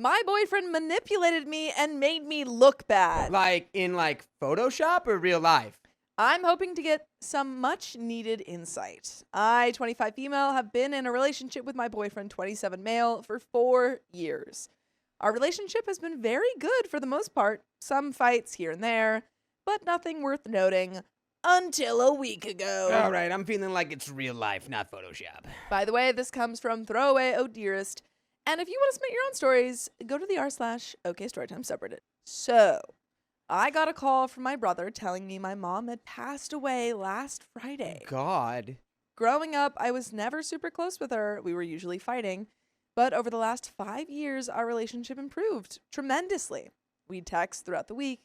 My boyfriend manipulated me and made me look bad. Like in Photoshop or real life? I'm hoping to get some much needed insight. I, 25 female, have been in a relationship with my boyfriend, 27 male, for 4 years. Our relationship has been very good for the most part, some fights here and there, but nothing worth noting until a week ago. All right, I'm feeling like it's real life, not Photoshop. By the way, this comes from Throwaway Oh Dearest. And if you want to submit your own stories, go to the r/OKStorytime subreddit. So, I got a call from my brother telling me my mom had passed away last Friday. God. Growing up, I was never super close with her. We were usually fighting. But over the last 5 years, our relationship improved tremendously. We'd text throughout the week.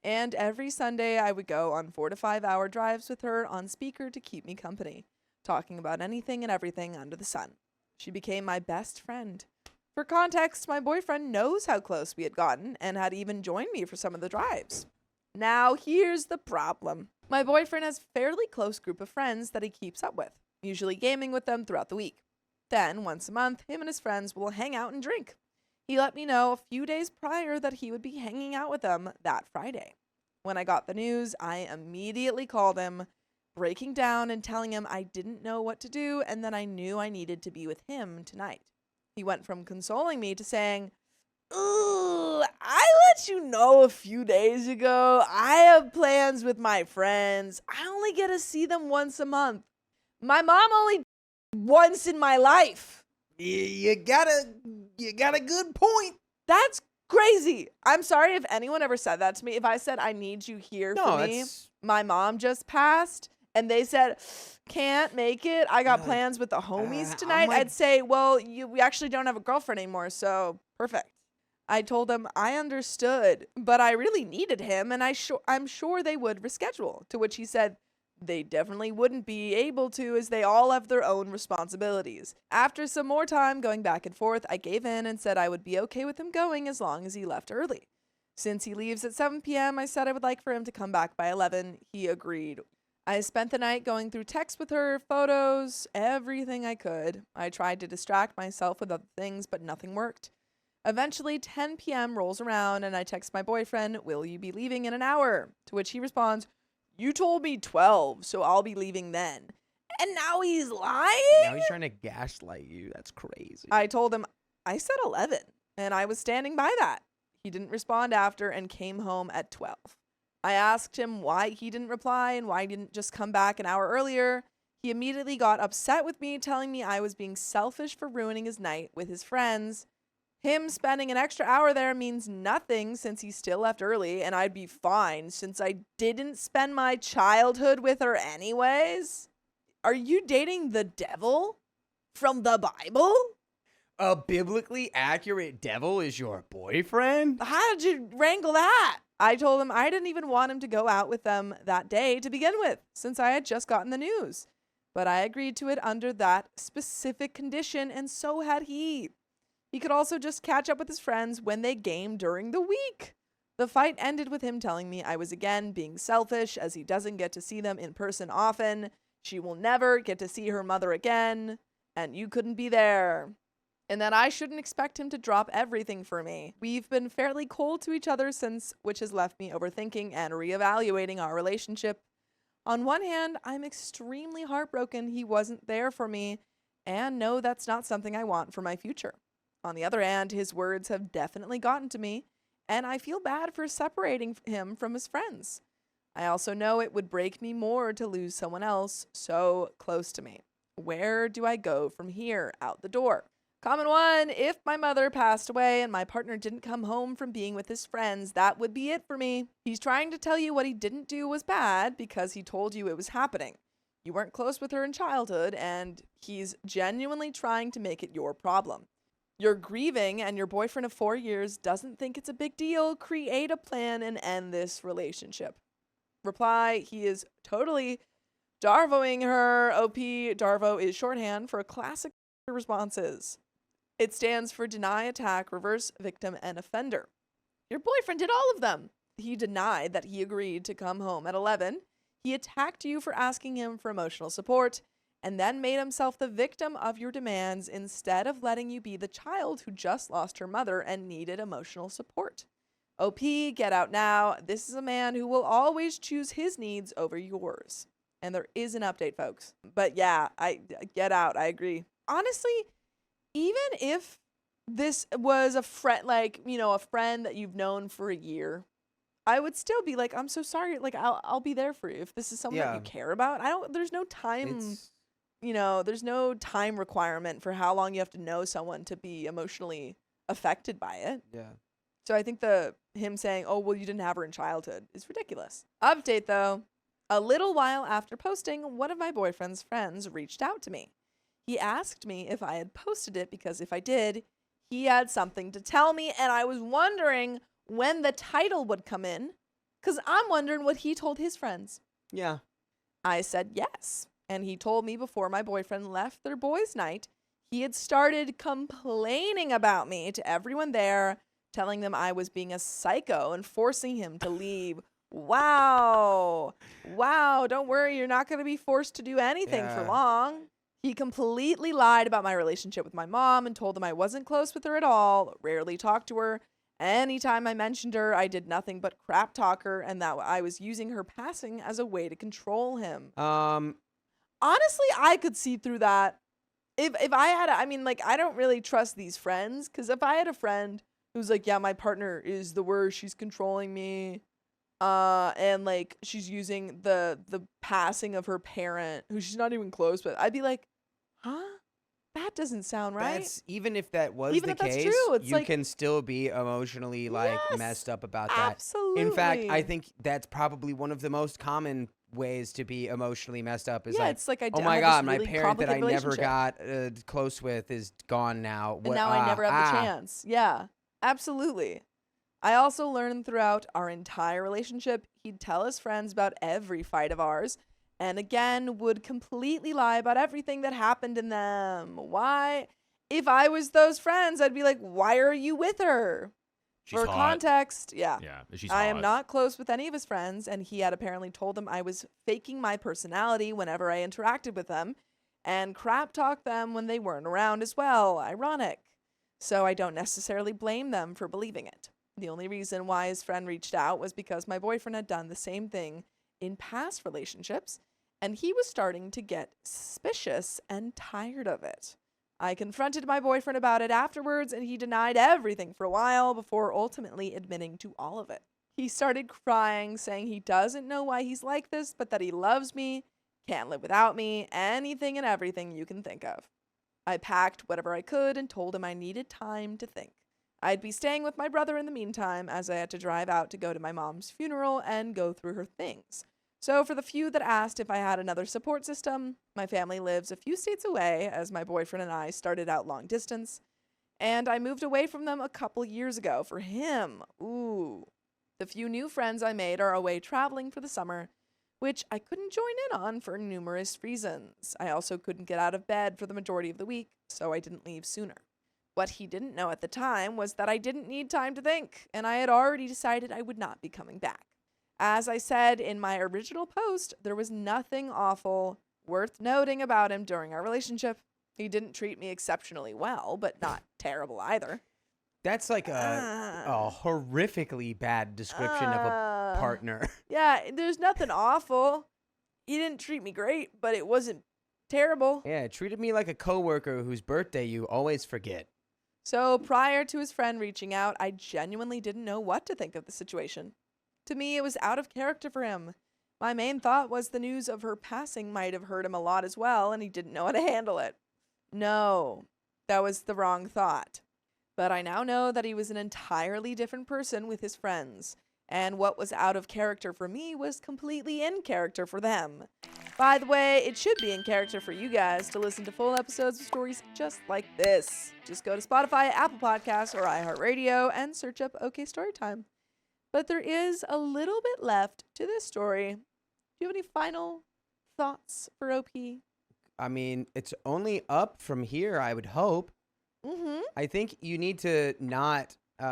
And every Sunday, I would go on 4 to 5 hour drives with her on speaker to keep me company, talking about anything and everything under the sun. She became my best friend. For context, my boyfriend knows how close we had gotten and had even joined me for some of the drives. Now, here's the problem. My boyfriend has a fairly close group of friends that he keeps up with, usually gaming with them throughout the week. Then, once a month, him and his friends will hang out and drink. He let me know a few days prior that he would be hanging out with them that Friday. When I got the news, I immediately called him, breaking down and telling him I didn't know what to do and that I knew I needed to be with him tonight. He went from consoling me to saying, "Ooh, I let you know a few days ago. I have plans with my friends. I only get to see them once a month. My mom only once in my life." You got a good point. That's crazy. I'm sorry if anyone ever said that to me. If I said, "I need you here for me," my mom just passed, and they said, "Can't make it. I got plans with the homies tonight." I'd say, "Well, we actually don't have a girlfriend anymore, so perfect." I told them I understood, but I really needed him, and I'm sure they would reschedule. To which he said they definitely wouldn't be able to, as they all have their own responsibilities. After some more time going back and forth, I gave in and said I would be okay with him going as long as he left early. Since he leaves at 7 p.m., I said I would like for him to come back by 11. He agreed. I spent the night going through texts with her, photos, everything I could. I tried to distract myself with other things, but nothing worked. Eventually, 10 p.m. rolls around, and I text my boyfriend, "Will you be leaving in an hour?" To which he responds, "You told me 12, so I'll be leaving then." And now he's lying? Now he's trying to gaslight you. That's crazy. I told him, I said 11, and I was standing by that. He didn't respond after and came home at 12. I asked him why he didn't reply and why he didn't just come back an hour earlier. He immediately got upset with me, telling me I was being selfish for ruining his night with his friends. Him spending an extra hour there means nothing since he still left early, and I'd be fine since I didn't spend my childhood with her anyways. Are you dating the devil from the Bible? A biblically accurate devil is your boyfriend? How did you wrangle that? I told him I didn't even want him to go out with them that day to begin with, since I had just gotten the news. But I agreed to it under that specific condition, and so had he. He could also just catch up with his friends when they game during the week. The fight ended with him telling me I was again being selfish, as he doesn't get to see them in person often. She will never get to see her mother again, and you couldn't be there. And that I shouldn't expect him to drop everything for me. We've been fairly cold to each other since, which has left me overthinking and reevaluating our relationship. On one hand, I'm extremely heartbroken he wasn't there for me, and know that's not something I want for my future. On the other hand, his words have definitely gotten to me, and I feel bad for separating him from his friends. I also know it would break me more to lose someone else so close to me. Where do I go from here? Out the door. Common one, if my mother passed away and my partner didn't come home from being with his friends, that would be it for me. He's trying to tell you what he didn't do was bad because he told you it was happening. You weren't close with her in childhood, and he's genuinely trying to make it your problem. You're grieving, and your boyfriend of 4 years doesn't think it's a big deal. Create a plan and end this relationship. Reply, he is totally Darvoing her. OP, Darvo is shorthand for classic responses. It stands for deny, attack, reverse, victim, and offender. Your boyfriend did all of them. He denied that he agreed to come home at 11. He attacked you for asking him for emotional support, and then made himself the victim of your demands instead of letting you be the child who just lost her mother and needed emotional support. OP, get out now. This is a man who will always choose his needs over yours. And there is an update, folks. But yeah, I get out. I agree. Honestly, even if this was a friend, like, you know, a friend that you've known for a year, I would still be like, I'm so sorry. Like, I'll be there for you. If this is someone that you care about, there's no time, there's no time requirement for how long you have to know someone to be emotionally affected by it. Yeah. So I think him saying, oh, well, you didn't have her in childhood is ridiculous. Update, though. A little while after posting, one of my boyfriend's friends reached out to me. He asked me if I had posted it because if I did, he had something to tell me, and I was wondering when the title would come in because I'm wondering what he told his friends. Yeah. I said yes, and he told me before my boyfriend left their boys' night, he had started complaining about me to everyone there, telling them I was being a psycho and forcing him to leave. Wow, don't worry, you're not going to be forced to do anything for long. He completely lied about my relationship with my mom and told them I wasn't close with her at all, rarely talked to her. Anytime I mentioned her, I did nothing but crap talk her, and that I was using her passing as a way to control him. Honestly, I could see through that. If I had, I don't really trust these friends, because if I had a friend who's like, yeah, my partner is the worst, she's controlling me, and like she's using the passing of her parent, who she's not even close with, I'd be like, huh? That doesn't sound right. Even if that was even the if that's case, true, it's you like, can still be emotionally messed up about that. Absolutely. In fact, I think that's probably one of the most common ways to be emotionally messed up is it's like oh my God, my parent that I never got close with is gone now. And now I never have the chance. Yeah, absolutely. I also learned throughout our entire relationship, he'd tell his friends about every fight of ours, and again, would completely lie about everything that happened in them. Why? If I was those friends, I'd be like, why are you with her? She's For hot. context, yeah. Yeah, she's I hot. am not close with any of his friends, and he had apparently told them I was faking my personality whenever I interacted with them, and crap talked them when they weren't around as well. Ironic. So I don't necessarily blame them for believing it. The only reason why his friend reached out was because my boyfriend had done the same thing in past relationships, and he was starting to get suspicious and tired of it. I confronted my boyfriend about it afterwards, and he denied everything for a while before ultimately admitting to all of it. He started crying, saying he doesn't know why he's like this, but that he loves me, can't live without me, anything and everything you can think of. I packed whatever I could and told him I needed time to think. I'd be staying with my brother in the meantime, as I had to drive out to go to my mom's funeral and go through her things. So for the few that asked if I had another support system, my family lives a few states away, as my boyfriend and I started out long distance, and I moved away from them a couple years ago for him. Ooh. The few new friends I made are away traveling for the summer, which I couldn't join in on for numerous reasons. I also couldn't get out of bed for the majority of the week, so I didn't leave sooner. What he didn't know at the time was that I didn't need time to think, and I had already decided I would not be coming back. As I said in my original post, there was nothing awful worth noting about him during our relationship. He didn't treat me exceptionally well, but not terrible either. That's like a horrifically bad description of a partner. Yeah, there's nothing awful. He didn't treat me great, but it wasn't terrible. Yeah, treated me like a coworker whose birthday you always forget. So prior to his friend reaching out, I genuinely didn't know what to think of the situation. To me, it was out of character for him. My main thought was the news of her passing might have hurt him a lot as well, and he didn't know how to handle it. No, that was the wrong thought. But I now know that he was an entirely different person with his friends, and what was out of character for me was completely in character for them. By the way, it should be in character for you guys to listen to full episodes of stories just like this. Just go to Spotify, Apple Podcasts, or iHeartRadio and search up OK Storytime. But there is a little bit left to this story. Do you have any final thoughts for OP? I mean, it's only up from here, I would hope. Mm-hmm. I think you need to not, keep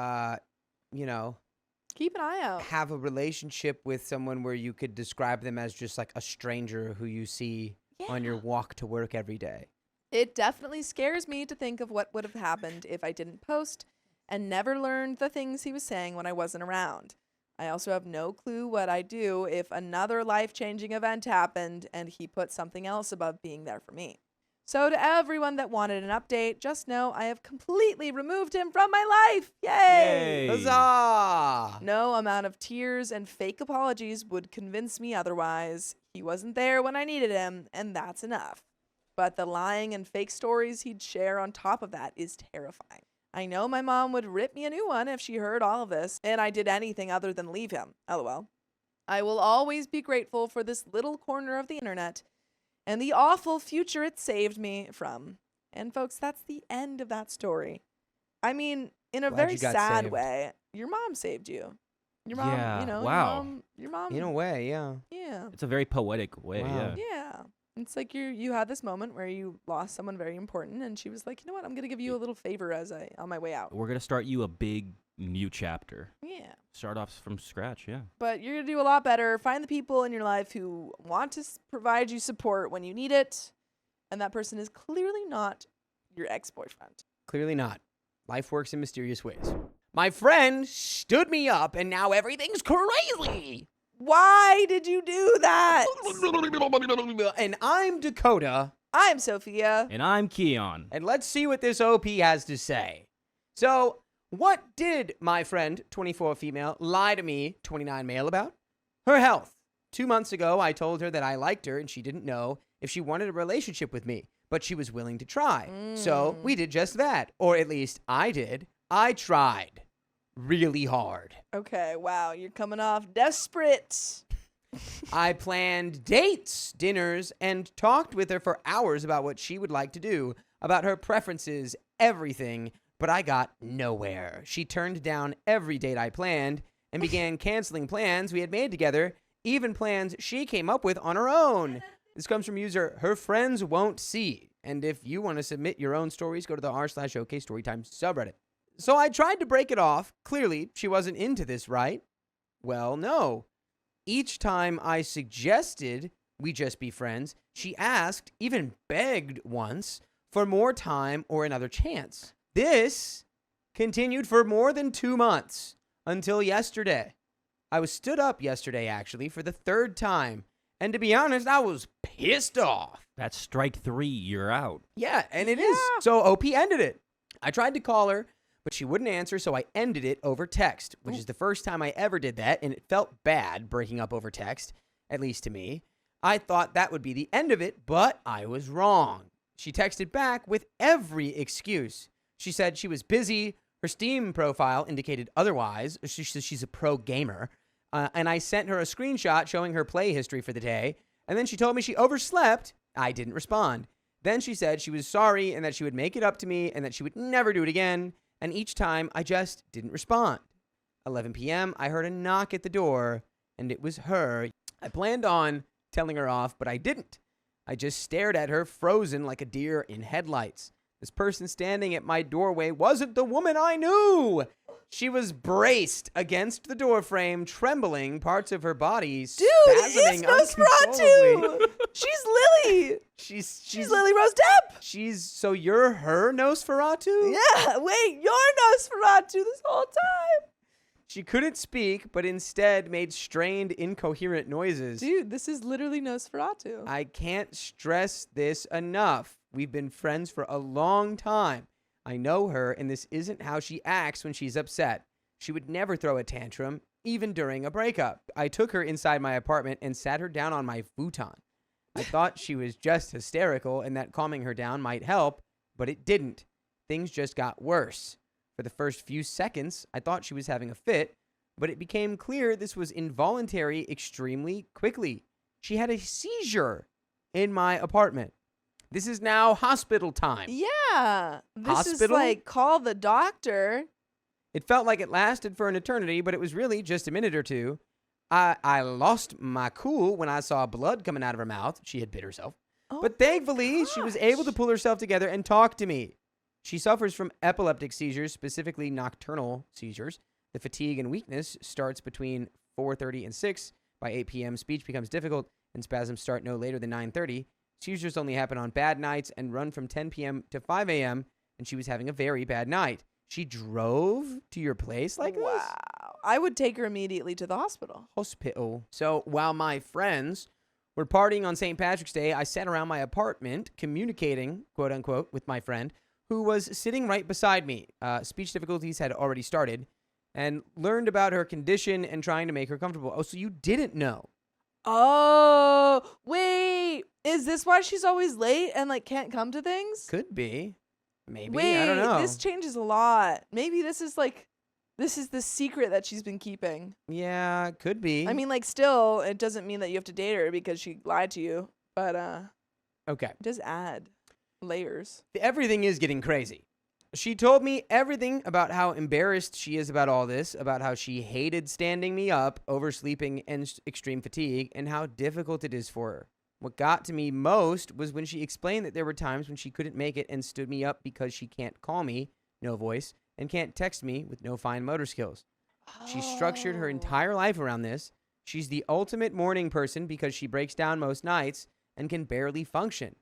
an eye out. have a relationship with someone where you could describe them as just like a stranger who you see on your walk to work every day. It definitely scares me to think of what would have happened if I didn't post and never learned the things he was saying when I wasn't around. I also have no clue what I'd do if another life-changing event happened and he put something else above being there for me. So to everyone that wanted an update, just know I have completely removed him from my life. Yay! Yay! Huzzah! No amount of tears and fake apologies would convince me otherwise. He wasn't there when I needed him, and that's enough. But the lying and fake stories he'd share on top of that is terrifying. I know my mom would rip me a new one if she heard all of this, and I did anything other than leave him. LOL. I will always be grateful for this little corner of the internet and the awful future it saved me from. And folks, that's the end of that story. I mean, in a Glad very you got sad saved. way, your mom saved you. Your mom, Yeah, you know, wow. your mom, In a way, yeah. yeah. It's a very poetic way, Wow. yeah. Yeah. It's like you had this moment where you lost someone very important, and she was like, you know what, I'm going to give you a little favor on my way out. We're going to start you a big new chapter. Yeah. Start off from scratch, yeah. But you're going to do a lot better. Find the people in your life who want to provide you support when you need it. And that person is clearly not your ex-boyfriend. Clearly not. Life works in mysterious ways. My friend stood me up, and now everything's crazy. Why did you do that? And I'm Dakota, I'm Sophia. And I'm Keon. and let's see what this OP has to say. So, what did my friend, 24 female, lie to me, 29 male, about? Her health. 2 months ago, I told her that I liked her, and she didn't know if she wanted a relationship with me, but she was willing to try. So, we did just that. Or at least I did. I tried. Really hard. Okay, wow, you're coming off desperate. I planned dates, dinners, and talked with her for hours about what she would like to do, about her preferences, everything, but I got nowhere. She turned down every date I planned and began canceling plans we had made together, even plans she came up with on her own. This comes from user Her Friends Won't See. And if you want to submit your own stories, go to the r/OK Storytime subreddit. So I tried to break it off. Clearly, she wasn't into this, right? Well, no. Each time I suggested we just be friends, she asked, even begged once, for more time or another chance. This continued for more than 2 months, until yesterday. I was stood up yesterday, actually, for the 3rd time. And to be honest, I was pissed off. That's strike 3, you're out. Yeah, and it is. So OP ended it. I tried to call her, but she wouldn't answer, so I ended it over text, which is the first time I ever did that, and it felt bad breaking up over text, at least to me. I thought that would be the end of it, but I was wrong. She texted back with every excuse. She said she was busy, her Steam profile indicated otherwise, she says she's a pro gamer, and I sent her a screenshot showing her play history for the day, and then she told me she overslept. I didn't respond. Then she said she was sorry and that she would make it up to me and that she would never do it again. And each time, I just didn't respond. 11 p.m., I heard a knock at the door, and it was her. I planned on telling her off, but I didn't. I just stared at her, frozen like a deer in headlights. This person standing at my doorway wasn't the woman I knew. She was braced against the doorframe, trembling, parts of her body spasming uncontrollably. Nosferatu! She's Lily! She's Lily Rose Depp! So you're her Nosferatu? Yeah, wait, you're Nosferatu this whole time! She couldn't speak, but instead made strained, incoherent noises. Dude, this is literally Nosferatu. I can't stress this enough. We've been friends for a long time. I know her, and this isn't how she acts when she's upset. She would never throw a tantrum, even during a breakup. I took her inside my apartment and sat her down on my futon. I thought she was just hysterical and that calming her down might help, but it didn't. Things just got worse. For the first few seconds, I thought she was having a fit, but it became clear this was involuntary extremely quickly. She had a seizure in my apartment. This is now hospital time. Yeah. This is Hospital? like, call the doctor. It felt like it lasted for an eternity, but it was really just a minute or two. I lost my cool when I saw blood coming out of her mouth. She had bit herself. Oh But thankfully, she was able to pull herself together and talk to me. She suffers from epileptic seizures, specifically nocturnal seizures. The fatigue and weakness starts between 4:30 and 6. By 8 p.m., speech becomes difficult, and spasms start no later than 9:30. Seizures only happen on bad nights and run from 10 p.m. to 5 a.m., and she was having a very bad night. She drove to your place like this? Wow. I would take her immediately to the hospital. Hospital. So while my friends were partying on St. Patrick's Day, I sat around my apartment communicating, quote unquote, with my friend who was sitting right beside me. Speech difficulties had already started, and learned about her condition and trying to make her comfortable. Oh, so you didn't know? Oh, wait. Is this why she's always late and like can't come to things? Could be. Maybe. Wait, I don't know. this changes a lot. Maybe this is the secret that she's been keeping. Yeah, could be. I mean, like, still, it doesn't mean that you have to date her because she lied to you, but okay. it does add layers. Everything is getting crazy. She told me everything about how embarrassed she is about all this, about how she hated standing me up, oversleeping, and extreme fatigue, and how difficult it is for her. What got to me most was when she explained that there were times when she couldn't make it and stood me up because she can't call me, no voice, and can't text me with no fine motor skills. She structured her entire life around this. She's the ultimate morning person because she breaks down most nights and can barely function.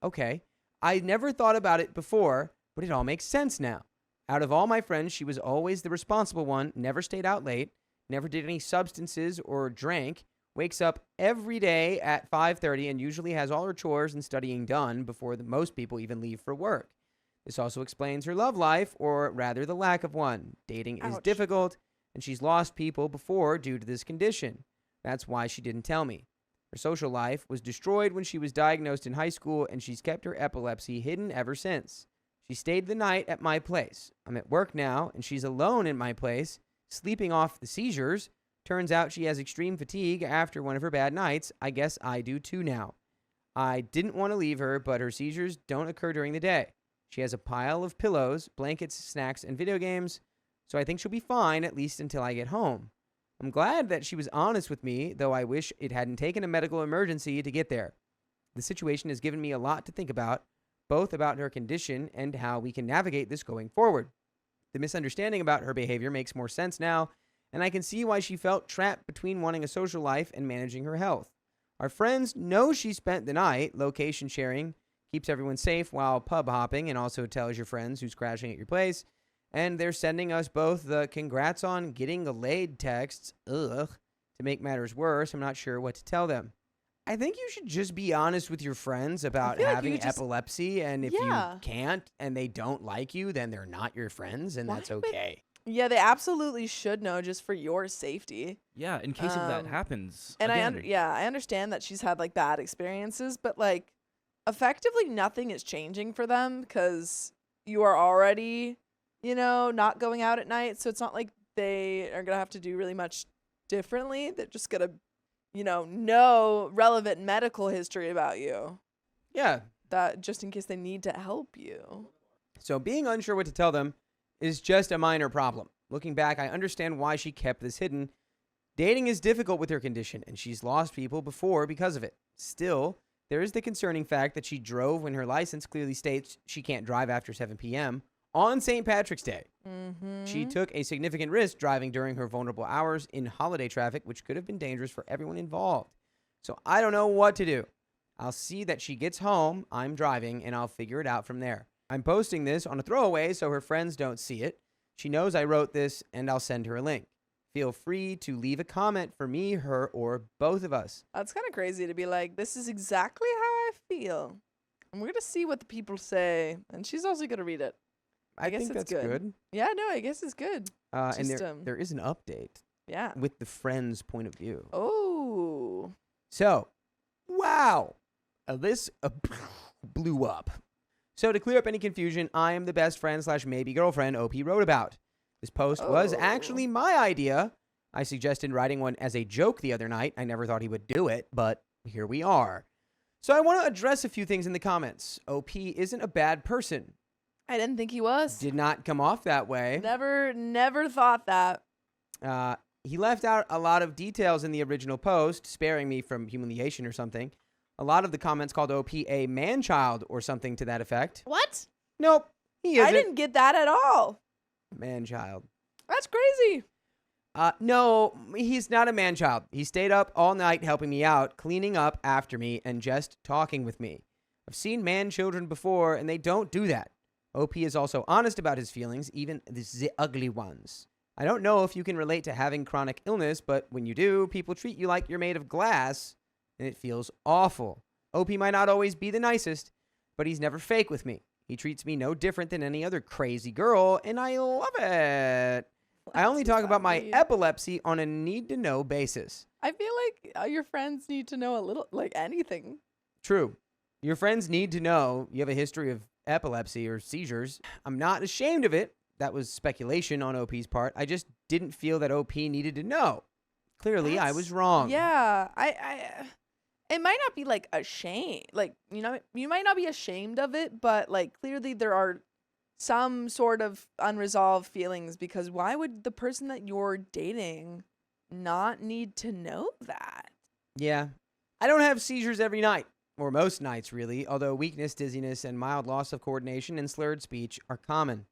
Okay, I never thought about it before, but it all makes sense now. Out of all my friends, she was always the responsible one, never stayed out late, never did any substances or drank, wakes up every day at 5:30 and usually has all her chores and studying done before most people even leave for work. This also explains her love life, or rather the lack of one. Dating is difficult, and she's lost people before due to this condition. That's why she didn't tell me. Her social life was destroyed when she was diagnosed in high school, and she's kept her epilepsy hidden ever since. She stayed the night at my place. I'm at work now, and she's alone in my place, sleeping off the seizures. Turns out she has extreme fatigue after one of her bad nights. I guess I do too now. I didn't want to leave her, but her seizures don't occur during the day. She has a pile of pillows, blankets, snacks, and video games, so I think she'll be fine, at least until I get home. I'm glad that she was honest with me, though I wish it hadn't taken a medical emergency to get there. The situation has given me a lot to think about, both about her condition and how we can navigate this going forward. The misunderstanding about her behavior makes more sense now, and I can see why she felt trapped between wanting a social life and managing her health. Our friends know she spent the night location sharing, keeps everyone safe while pub hopping, and also tells your friends who's crashing at your place. And they're sending us both the congrats on getting laid texts. Ugh. To make matters worse, I'm not sure what to tell them. I think you should just be honest with your friends about having epilepsy, and if you can't and they don't like you, then they're not your friends, and that's okay. Yeah, they absolutely should know, just for your safety. Yeah, in case of that happens. And again. I understand that she's had like bad experiences, but like effectively nothing is changing for them because you are already, not going out at night. So it's not like they are gonna have to do really much differently. They're just gonna, know relevant medical history about you. Yeah. That just in case they need to help you. So being unsure what to tell them is just a minor problem. Looking back, I understand why she kept this hidden. Dating is difficult with her condition, and she's lost people before because of it. Still, there is the concerning fact that she drove when her license clearly states she can't drive after 7 p.m. on St. Patrick's Day. Mm-hmm. She took a significant risk driving during her vulnerable hours in holiday traffic, which could have been dangerous for everyone involved. So I don't know what to do. I'll see that she gets home, I'm driving, and I'll figure it out from there. I'm posting this on a throwaway so her friends don't see it. She knows I wrote this, and I'll send her a link. Feel free to leave a comment for me, her, or both of us. That's kind of crazy to be like, this is exactly how I feel. And we're going to see what the people say. And she's also going to read it. I guess think it's that's good. Yeah, no, I guess it's good. And there is an update. Yeah. With the friend's point of view. Oh. So, wow. This blew up. So to clear up any confusion, I am the best friend / maybe girlfriend OP wrote about. This post was actually my idea. I suggested writing one as a joke the other night. I never thought he would do it, but here we are. So I want to address a few things in the comments. OP isn't a bad person. I didn't think he was. Did not come off that way. Never thought that. He left out a lot of details in the original post, sparing me from humiliation or something. A lot of the comments called OP a man-child or something to that effect. What? Nope, he isn't. I didn't get that at all. Man-child. That's crazy. No, he's not a man-child. He stayed up all night helping me out, cleaning up after me, and just talking with me. I've seen man-children before, and they don't do that. OP is also honest about his feelings, even the ugly ones. I don't know if you can relate to having chronic illness, but when you do, people treat you like you're made of glass, and it feels awful. OP might not always be the nicest, but he's never fake with me. He treats me no different than any other crazy girl, and I love it. I only talk about my epilepsy on a need-to-know basis. I feel like your friends need to know a little, like anything. True. Your friends need to know you have a history of epilepsy or seizures. I'm not ashamed of it. That was speculation on OP's part. I just didn't feel that OP needed to know. Clearly, I was wrong. Yeah, it might not be like a shame. Like, you know, you might not be ashamed of it, but like clearly there are some sort of unresolved feelings, because why would the person that you're dating not need to know that? Yeah. I don't have seizures every night, or most nights really, although weakness, dizziness, and mild loss of coordination and slurred speech are common.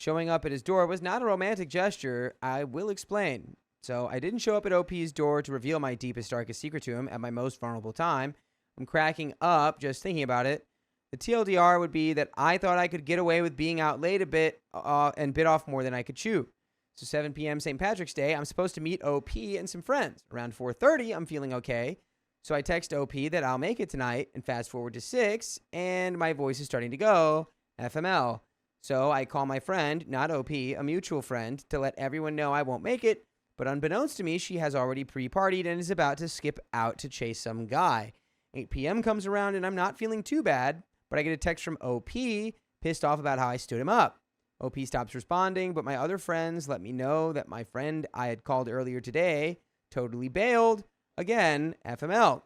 Showing up at his door was not a romantic gesture, I will explain. So I didn't show up at OP's door to reveal my deepest, darkest secret to him at my most vulnerable time. I'm cracking up just thinking about it. The TLDR would be that I thought I could get away with being out late a bit and bit off more than I could chew. So 7 p.m. St. Patrick's Day, I'm supposed to meet OP and some friends. Around 4:30, I'm feeling okay. So I text OP that I'll make it tonight, and fast forward to 6, and my voice is starting to go, FML. So I call my friend, not OP, a mutual friend, to let everyone know I won't make it, but unbeknownst to me, she has already pre-partied and is about to skip out to chase some guy. 8 p.m. comes around, and I'm not feeling too bad, but I get a text from OP, pissed off about how I stood him up. OP stops responding, but my other friends let me know that my friend I had called earlier today totally bailed. Again, FML.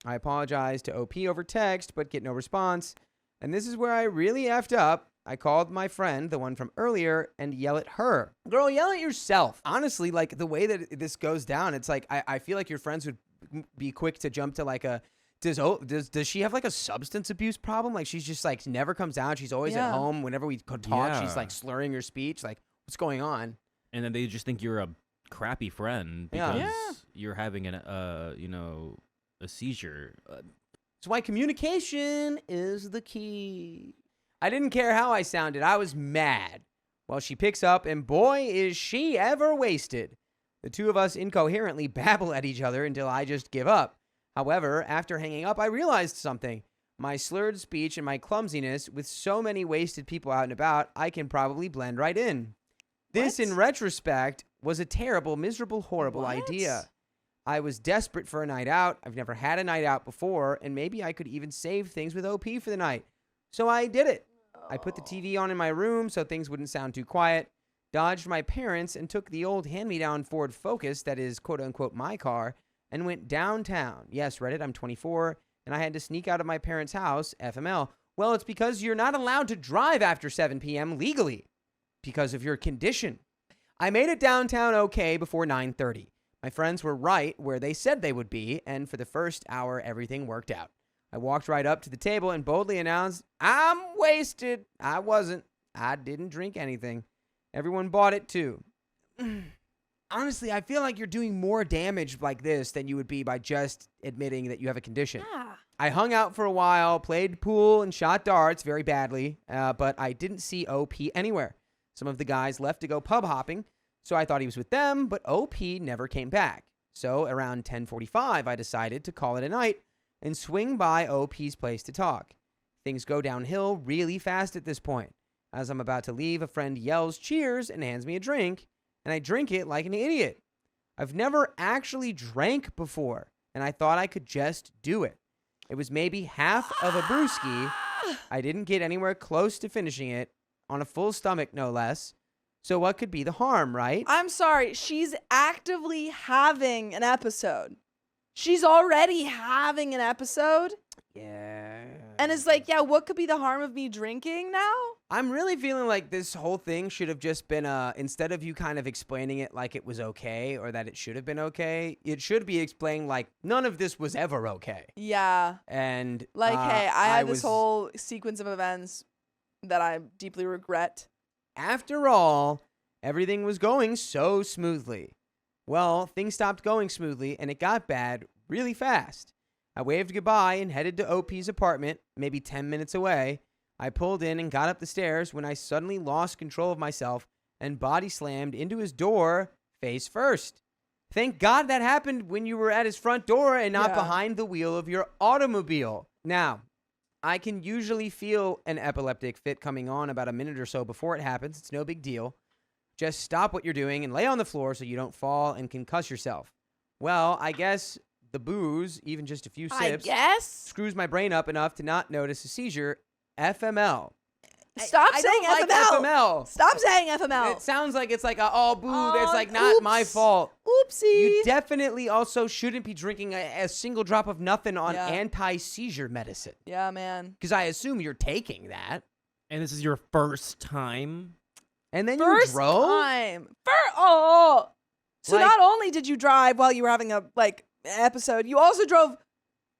I apologize to OP over text, but get no response. And this is where I really effed up. I called my friend, the one from earlier, and yell at her. Girl, yell at yourself. Honestly, like the way that this goes down, it's like I feel like your friends would be quick to jump to like a, does she have like a substance abuse problem? Like she's just like never comes out. She's always at home. Whenever we talk, she's like slurring her speech. Like, what's going on? And then they just think you're a crappy friend because you're having a seizure. That's why communication is the key. I didn't care how I sounded. I was mad. Well, she picks up, and boy, is she ever wasted. The two of us incoherently babble at each other until I just give up. However, after hanging up, I realized something. My slurred speech and my clumsiness, with so many wasted people out and about, I can probably blend right in. This, in retrospect, was a terrible, miserable, horrible idea. I was desperate for a night out. I've never had a night out before, and maybe I could even save things with OP for the night. So I did it. I put the TV on in my room so things wouldn't sound too quiet, dodged my parents, and took the old hand-me-down Ford Focus that is quote-unquote my car, and went downtown. Yes, Reddit, I'm 24, and I had to sneak out of my parents' house, FML. Well, it's because you're not allowed to drive after 7 p.m. legally because of your condition. I made it downtown okay before 9:30. My friends were right where they said they would be, and for the first hour, everything worked out. I walked right up to the table and boldly announced, I'm wasted. I wasn't. I didn't drink anything. Everyone bought it too. Honestly, I feel like you're doing more damage like this than you would be by just admitting that you have a condition. Yeah. I hung out for a while, played pool, and shot darts very badly, but I didn't see OP anywhere. Some of the guys left to go pub hopping, so I thought he was with them, but OP never came back. So around 10:45, I decided to call it a night and swing by OP's place to talk. Things go downhill really fast at this point. As I'm about to leave, a friend yells cheers and hands me a drink, and I drink it like an idiot. I've never actually drank before, and I thought I could just do it. It was maybe half of a brewski. I didn't get anywhere close to finishing it, on a full stomach no less. So what could be the harm, right? I'm sorry. She's actively having an episode. She's already having an episode. Yeah. And it's like, yeah, what could be the harm of me drinking now? I'm really feeling like this whole thing should have just been, instead of you kind of explaining it like it was okay or that it should have been okay, it should be explained like none of this was ever okay. Yeah. And like, hey, I had this whole sequence of events that I deeply regret. After all, everything was going so smoothly. Well, things stopped going smoothly, and it got bad really fast. I waved goodbye and headed to OP's apartment, maybe 10 minutes away. I pulled in and got up the stairs when I suddenly lost control of myself and body slammed into his door face first. Thank God that happened when you were at his front door and not behind the wheel of your automobile. Now, I can usually feel an epileptic fit coming on about a minute or so before it happens. It's no big deal. Just stop what you're doing and lay on the floor so you don't fall and concuss yourself. Well, I guess the booze, even just a few sips, screws my brain up enough to not notice a seizure. FML. Stop saying I don't FML. like FML. Stop saying FML. It sounds like it's like it's like not my fault. Oopsie. You definitely also shouldn't be drinking a single drop of nothing on anti-seizure medicine. Yeah, man. Because I assume you're taking that. And this is your first time? And then First you drove? time. So Like- not only did you drive while you were having a episode, you also drove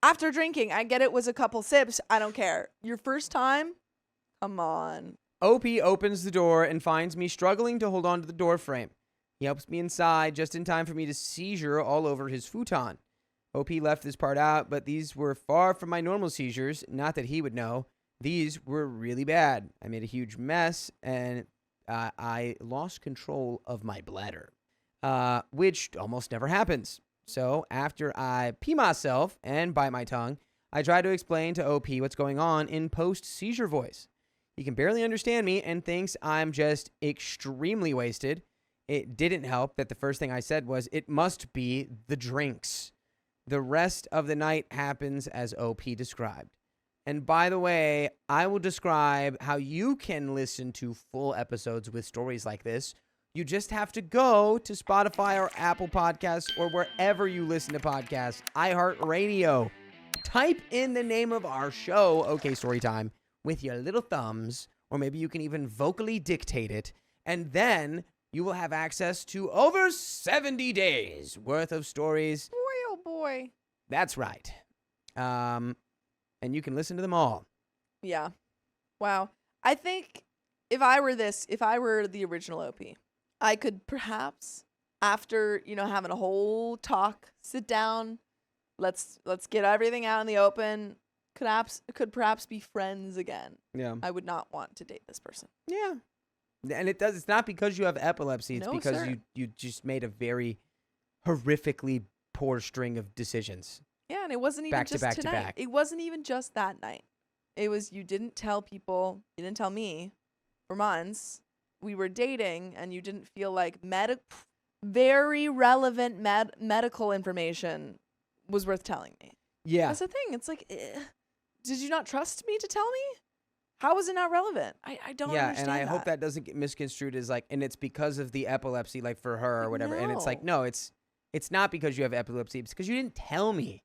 after drinking. I get it was a couple sips. I don't care. Your first time? Come on. OP opens the door and finds me struggling to hold on to the door frame. He helps me inside just in time for me to seizure all over his futon. OP left this part out, but these were far from my normal seizures. Not that he would know. These were really bad. I made a huge mess, and I lost control of my bladder, which almost never happens. So after I pee myself and bite my tongue, I try to explain to OP what's going on in post-seizure voice. He can barely understand me and thinks I'm just extremely wasted. It didn't help that the first thing I said was, it must be the drinks. The rest of the night happens as OP described. And by the way, I will describe how you can listen to full episodes with stories like this. You just have to go to Spotify or Apple Podcasts or wherever you listen to podcasts, iHeartRadio. Type in the name of our show, OK Storytime, with your little thumbs, or maybe you can even vocally dictate it, and then you will have access to over 70 days worth of stories. Boy, oh boy. That's right. And you can listen to them all. Yeah. Wow. I think if I were the original OP, I could perhaps, after, having a whole talk, sit down, let's get everything out in the open, could perhaps be friends again. Yeah. I would not want to date this person. Yeah. And it's not because you have epilepsy. It's No, because sir. you just made a very horrifically poor string of decisions. Yeah, and it wasn't even Back to just back to tonight. back. It wasn't even just that night. It was you didn't tell people, you didn't tell me for months. We were dating, and you didn't feel like very relevant medical information was worth telling me. Yeah. That's the thing. It's like, did you not trust me to tell me? How is it not relevant? I don't understand and I that. hope that doesn't get misconstrued as like, and it's because of the epilepsy, like for her or whatever. And it's like, no, it's not because you have epilepsy. It's because you didn't tell me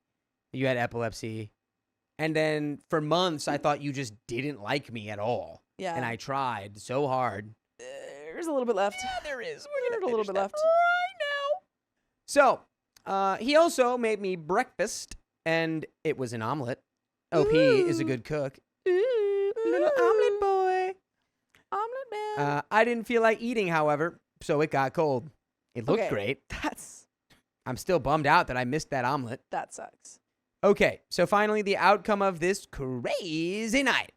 you had epilepsy. And then for months, I thought you just didn't like me at all. Yeah. And I tried so hard. There's a little bit left. Yeah, there is. There's a little bit left. So, he also made me breakfast, and it was an omelet. OP is a good cook. Little omelet boy. Omelet man. I didn't feel like eating, however, so it got cold. It looked great. I'm still bummed out that I missed that omelet. That sucks. Okay, so finally the outcome of this crazy night.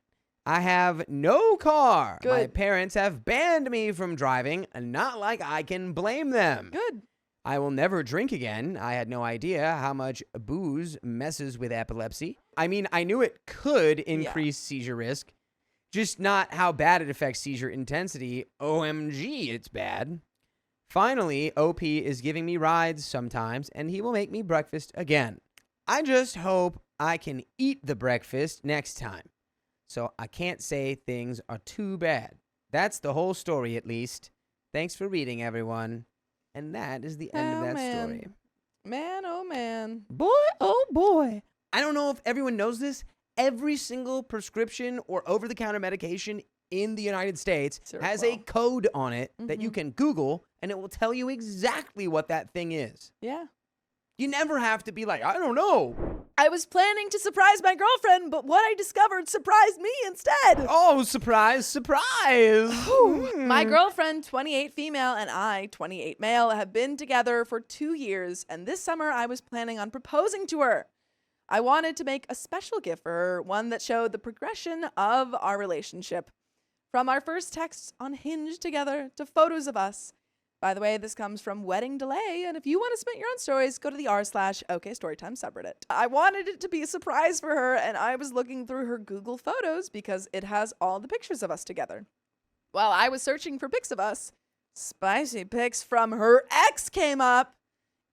I have no car. Good. My parents have banned me from driving, and not like I can blame them. Good. I will never drink again. I had no idea how much booze messes with epilepsy. I mean, I knew it could increase seizure risk, just not how bad it affects seizure intensity. OMG, it's bad. Finally, OP is giving me rides sometimes, and he will make me breakfast again. I just hope I can eat the breakfast next time. So I can't say things are too bad. That's the whole story, at least. Thanks for reading, everyone. And that is the end of that story. Man, oh man. Boy, oh boy. I don't know if everyone knows this. Every single prescription or over-the-counter medication in the United States has a code on it that you can Google, and it will tell you exactly what that thing is. Yeah. You never have to be like, I don't know. I was planning to surprise my girlfriend, but what I discovered surprised me instead. Oh, surprise, surprise. My girlfriend, 28 female, and I, 28 male, have been together for 2 years, and this summer I was planning on proposing to her. I wanted to make a special gift for her, one that showed the progression of our relationship. From our first texts on Hinge together to photos of us. By the way, this comes from Wedding Delay, and if you want to submit your own stories, go to the r/OKStorytime subreddit. I wanted it to be a surprise for her, and I was looking through her Google Photos because it has all the pictures of us together. While I was searching for pics of us, spicy pics from her ex came up.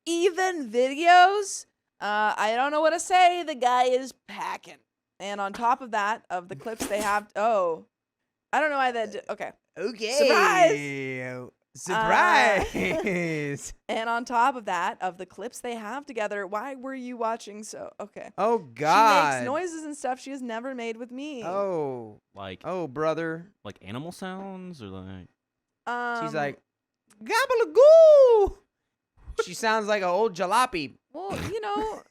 Even videos. I don't know what to say. The guy is packing. And on top of that, of the clips they have, I don't know why that. Okay. Okay. Surprise! And on top of that, of the clips they have together, why were you watching so? Okay. Oh, God. She makes noises and stuff she has never made with me. Oh. Like, Brother. like animal sounds or like. She's like, gabba-la-goo! She sounds like an old jalopy. Well,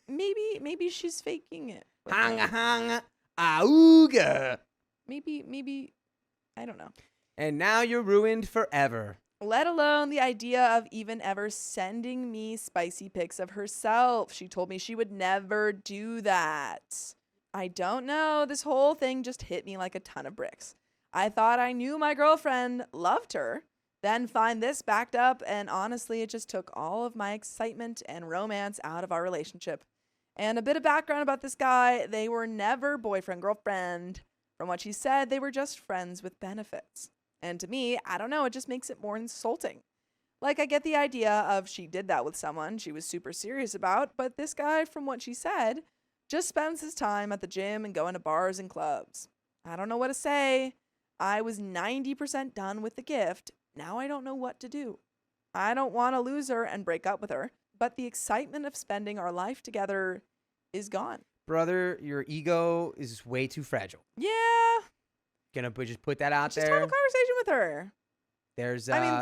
maybe she's faking it. Hanga, hanga, auga. Maybe, I don't know. And now you're ruined forever. Let alone the idea of even ever sending me spicy pics of herself. She told me she would never do that. I don't know. This whole thing just hit me like a ton of bricks. I thought I knew my girlfriend loved her, then find this backed up, and honestly, it just took all of my excitement and romance out of our relationship. And a bit of background about this guy, they were never boyfriend-girlfriend. From what she said, they were just friends with benefits. And to me, I don't know, it just makes it more insulting. Like, I get the idea of she did that with someone she was super serious about, but this guy, from what she said, just spends his time at the gym and going to bars and clubs. I don't know what to say. I was 90% done with the gift. Now I don't know what to do. I don't want to lose her and break up with her, but the excitement of spending our life together is gone. Brother, your ego is way too fragile. Yeah. Gonna just put that out Just there. have a conversation with her.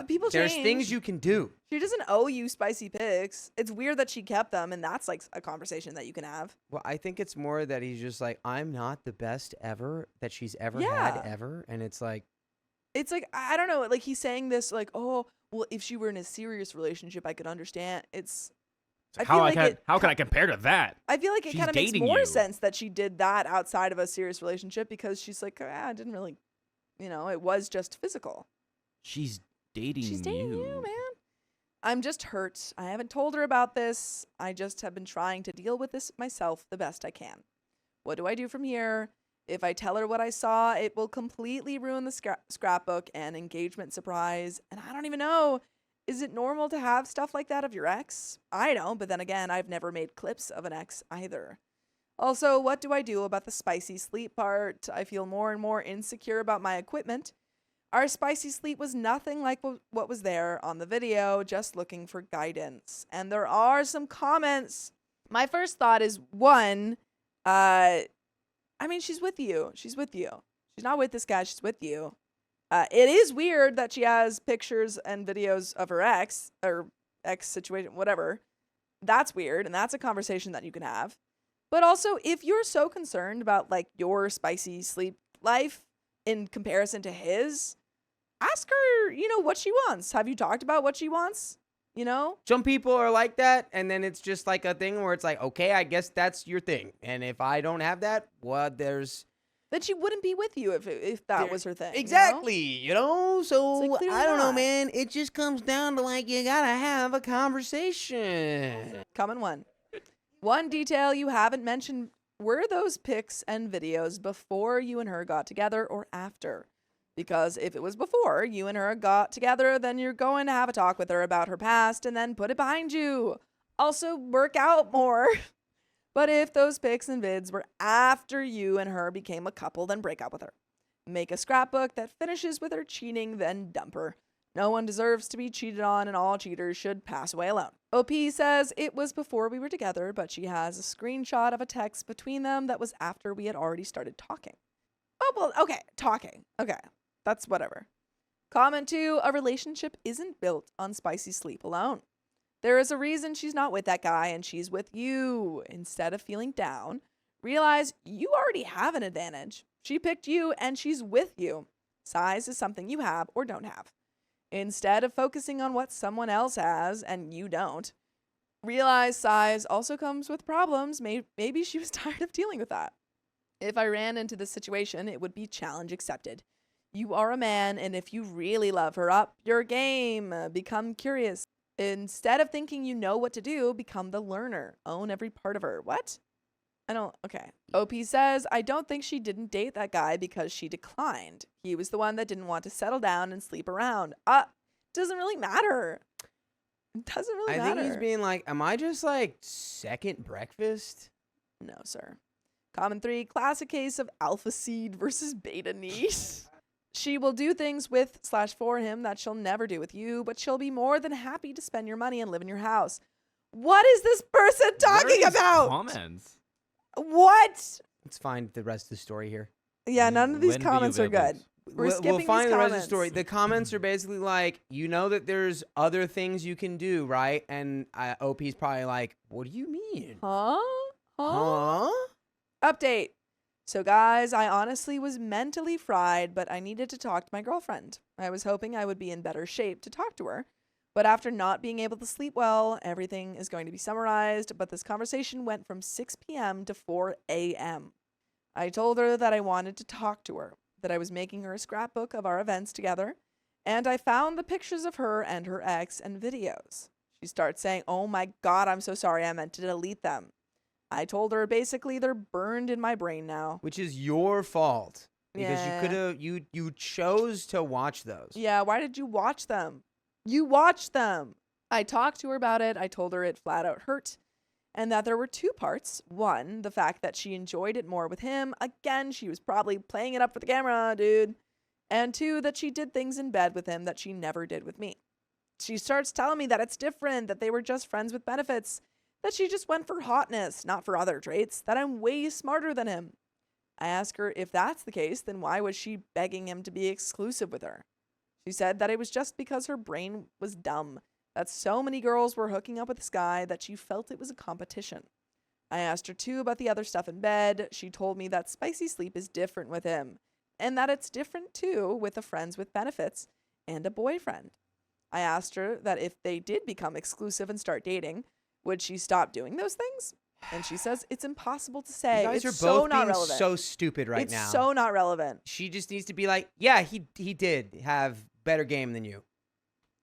People there's change. things you can do. She doesn't owe you spicy pics. It's weird that she kept them, and that's like a conversation that you can have. Well, I think it's more that he's just like, I'm not the best ever that she's ever Yeah. had ever. And it's like, I don't know. Like, he's saying this like, oh, well, if she were in a serious relationship, I could understand. How can I compare to that? I feel like it She's kind of makes dating more you. sense that she did that outside of a serious relationship because she's like, I didn't really, it was just physical. She's dating you, man. I'm just hurt. I haven't told her about this. I just have been trying to deal with this myself the best I can. What do I do from here? If I tell her what I saw, it will completely ruin the scrapbook and engagement surprise. And I don't even know. Is it normal to have stuff like that of your ex? I don't, but then again, I've never made clips of an ex either. Also, what do I do about the spicy sleep part? I feel more and more insecure about my equipment. Our spicy sleep was nothing like what was there on the video, just looking for guidance. And there are some comments. My first thought is, one, she's with you. She's with you. She's not with this guy. She's with you. It is weird that she has pictures and videos of her ex or ex situation, whatever. That's weird, and that's a conversation that you can have. But also, if you're so concerned about like your spicy sleep life in comparison to his, ask her, what she wants. Have you talked about what she wants? Some people are like that, and then it's just like a thing where it's like, okay, I guess that's your thing. And if I don't have that, well, then she wouldn't be with you if that was her thing. Exactly, So It's like, clearly I don't know, not. man. It just comes down to like you gotta have a conversation. Coming one. One detail you haven't mentioned, were those pics and videos before you and her got together or after? Because if it was before you and her got together, then you're going to have a talk with her about her past and then put it behind you. Also, work out more. But if those pics and vids were after you and her became a couple, then break up with her. Make a scrapbook that finishes with her cheating, then dump her. No one deserves to be cheated on, and all cheaters should pass away alone. OP says it was before we were together, but she has a screenshot of a text between them that was after we had already started talking. Oh, well, okay, talking. Okay, that's whatever. Comment 2, a relationship isn't built on spicy sleep alone. There is a reason she's not with that guy and she's with you. Instead of feeling down, realize you already have an advantage. She picked you and she's with you. Size is something you have or don't have. Instead of focusing on what someone else has and you don't, realize size also comes with problems. Maybe she was tired of dealing with that. If I ran into this situation, it would be challenge accepted. You are a man, and if you really love her, up your game. Become curious. Instead of thinking you know what to do, become the learner. Own every part of her. What? Okay. OP says, I don't think she didn't date that guy because she declined. He was the one that didn't want to settle down and sleep around. Doesn't really matter. It doesn't really matter. I think he's being like, am I just like second breakfast? No, sir. Common 3, classic case of alpha seed versus beta niece. She will do things with/for him that she'll never do with you, but she'll be more than happy to spend your money and live in your house. What is this person talking about? Comments. What? Let's find the rest of the story here. Yeah, none of these When will you comments be are able good. We're skipping We'll find these the rest of the comments. story. The comments are basically like, you know that there's other things you can do, right? And OP's probably like, what do you mean? Huh? Update. So guys, I honestly was mentally fried, but I needed to talk to my girlfriend. I was hoping I would be in better shape to talk to her. But after not being able to sleep well, everything is going to be summarized, but this conversation went from 6 p.m. to 4 a.m. I told her that I wanted to talk to her, that I was making her a scrapbook of our events together, and I found the pictures of her and her ex and videos. She starts saying, oh my God, I'm so sorry, I meant to delete them. I told her basically they're burned in my brain now. Which is your fault. Because Yeah. you could have, you chose to watch those. Yeah, why did you watch them? You watched them. I talked to her about it. I told her it flat out hurt and that there were 2 parts. 1, the fact that she enjoyed it more with him. Again, she was probably playing it up for the camera, dude. And 2, that she did things in bed with him that she never did with me. She starts telling me that it's different, that they were just friends with benefits, that she just went for hotness, not for other traits, that I'm way smarter than him. I asked her if that's the case, then why was she begging him to be exclusive with her? She said that it was just because her brain was dumb, that so many girls were hooking up with this guy that she felt it was a competition. I asked her too about the other stuff in bed. She told me that spicy sleep is different with him, and that it's different too with a friends with benefits and a boyfriend. I asked her that if they did become exclusive and start dating, would she stop doing those things? And she says it's impossible to say. You guys It's are both so not being relevant. so stupid right now. It's so not relevant. She just needs to be like, yeah, he did have better game than you.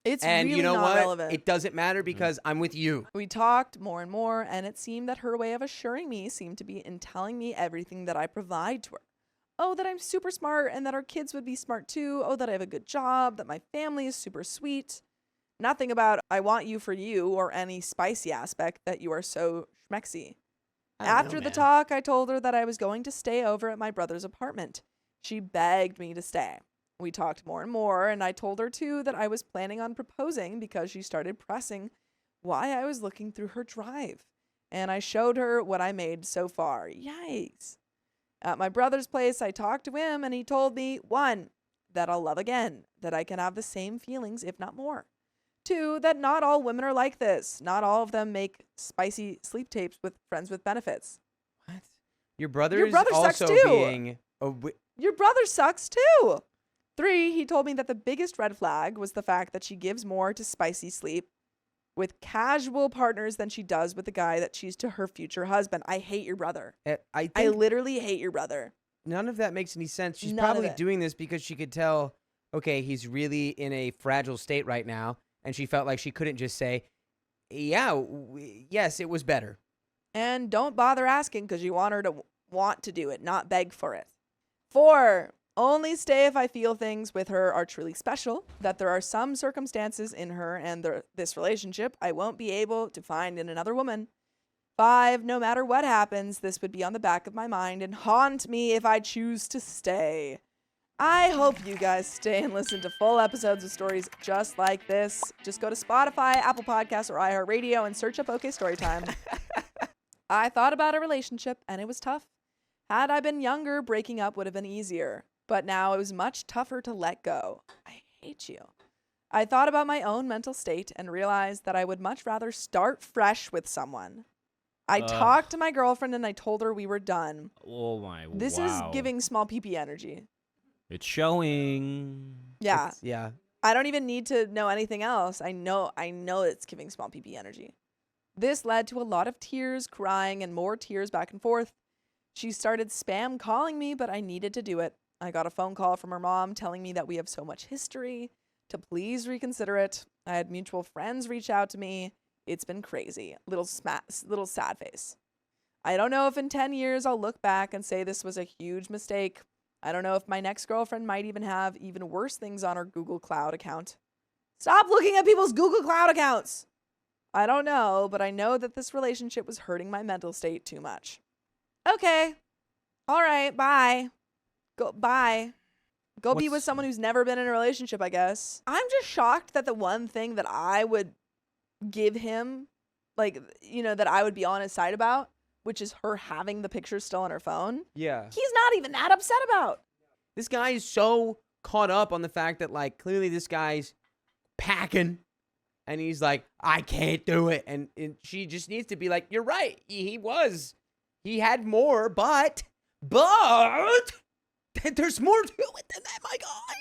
It's And really you know not what? relevant. It doesn't matter because I'm with you. We talked more and more, and it seemed that her way of assuring me seemed to be in telling me everything that I provide to her. Oh, that I'm super smart and that our kids would be smart too. Oh, that I have a good job, that my family is super sweet. Nothing about I want you for you or any spicy aspect that you are so schmexy. I don't know, After the man. talk, I told her that I was going to stay over at my brother's apartment. She begged me to stay. We talked more and more, and I told her too that I was planning on proposing because she started pressing why I was looking through her drive. And I showed her what I made so far. Yikes. At my brother's place, I talked to him, and he told me, 1, that I'll love again, that I can have the same feelings, if not more. 2, that not all women are like this. Not all of them make spicy sleep tapes with friends with benefits. What? Your brother Your is brother sucks also too. being Your brother sucks too. 3, he told me that the biggest red flag was the fact that she gives more to spicy sleep with casual partners than she does with the guy that she's to her future husband. I hate your brother. I I think literally hate your brother. none of that makes any sense. She's None of probably it. doing this because she could tell, okay, he's really in a fragile state right now, and she felt like she couldn't just say, yeah, yes, it was better. And don't bother asking because you want her to want to do it, not beg for it. 4, only stay if I feel things with her are truly special, that there are some circumstances in her and this relationship I won't be able to find in another woman. 5, no matter what happens, this would be on the back of my mind and haunt me if I choose to stay. I hope you guys stay and listen to full episodes of stories just like this. Just go to Spotify, Apple Podcasts, or iHeartRadio and search up OK Storytime. I thought about a relationship and it was tough. Had I been younger, breaking up would have been easier. But now it was much tougher to let go. I hate you. I thought about my own mental state and realized that I would much rather start fresh with someone. I talked to my girlfriend and I told her we were done. Oh my! This is giving small PP energy. It's showing. Yeah. Yeah. I don't even need to know anything else. I know it's giving small PP energy. This led to a lot of tears, crying, and more tears back and forth. She started spam calling me, but I needed to do it. I got a phone call from her mom telling me that we have so much history, to please reconsider it. I had mutual friends reach out to me. It's been crazy. Little sad face. I don't know if in 10 years I'll look back and say this was a huge mistake. I don't know if my next girlfriend might even have even worse things on her Google Cloud account. Stop looking at people's Google Cloud accounts. I don't know, but I know that this relationship was hurting my mental state too much. Okay. All right. Bye. Bye. Go be with someone who's never been in a relationship, I guess. I'm just shocked that the one thing that I would give him, like, you know, that I would be on his side about, which is her having the pictures still on her phone. Yeah. He's not even that upset about. This guy is so caught up on the fact that, like, clearly this guy's packing and he's like, I can't do it. And she just needs to be like, you're right. He had more, but there's more to it than that, my guy.